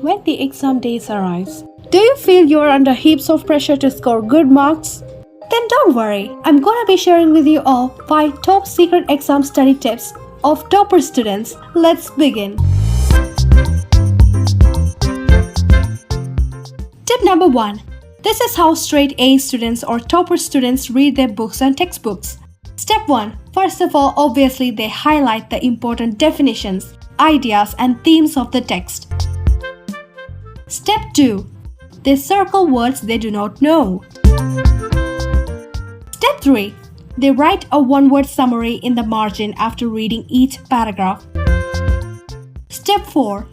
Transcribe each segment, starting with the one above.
when the exam days arrives. Do you feel you're under heaps of pressure to score good marks? Then don't worry, I'm gonna be sharing with you all 5 top secret exam study tips of topper students. Let's begin. Tip number 1. This is how straight A students or topper students read their books and textbooks. Step 1. First of all, obviously they highlight the important definitions, ideas and themes of the text. Step 2. They circle words they do not know. Step 3. They write a one-word summary in the margin after reading each paragraph. Step 4.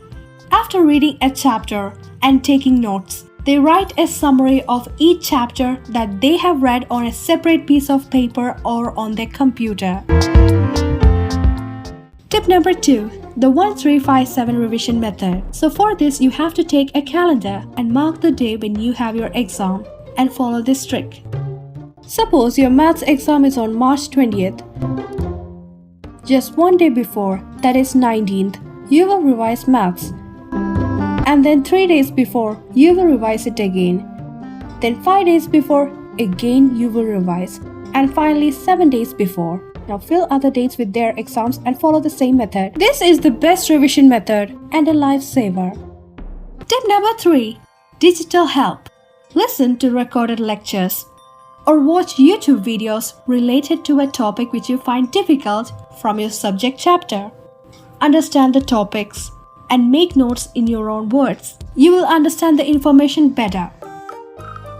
After reading a chapter and taking notes, they write a summary of each chapter that they have read on a separate piece of paper or on their computer. Tip number 2. The 1357 revision method. So for this, you have to take a calendar and mark the day when you have your exam and follow this trick. Suppose your maths exam is on March 20th. Just one day before, that is 19th, you will revise maths. And then 3 days before, you will revise it again. Then 5 days before, again you will revise. And finally 7 days before. Now fill other dates with their exams and follow the same method. This is the best revision method and a lifesaver. Tip number 3. Digital help. Listen to recorded lectures or watch YouTube videos related to a topic which you find difficult from your subject chapter. Understand the topics and make notes in your own words. You will understand the information better.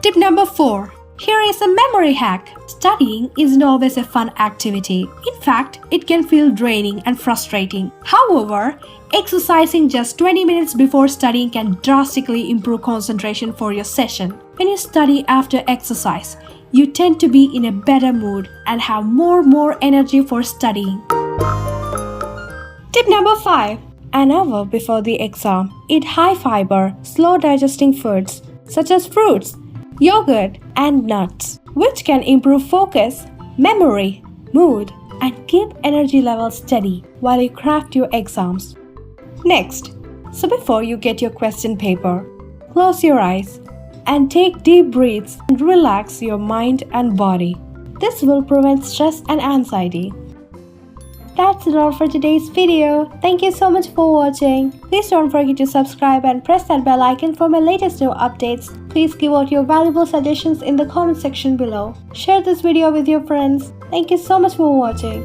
Tip number 4. Here is a memory hack. Studying isn't always a fun activity. In fact, it can feel draining and frustrating. However, exercising just 20 minutes before studying can drastically improve concentration for your session. When you study after exercise, you tend to be in a better mood and have more energy for studying. Tip number 5. An hour before the exam, eat high-fiber, slow-digesting foods such as fruits, yogurt, and nuts, which can improve focus, memory, mood, and keep energy levels steady while you craft your exams. Next, so before you get your question paper, close your eyes and take deep breaths and relax your mind and body. This will prevent stress and anxiety. That's it all for today's video. Thank you so much for watching. Please don't forget to subscribe and press that bell icon for my latest new updates. Please give out your valuable suggestions in the comment section below. Share this video with your friends. Thank you so much for watching.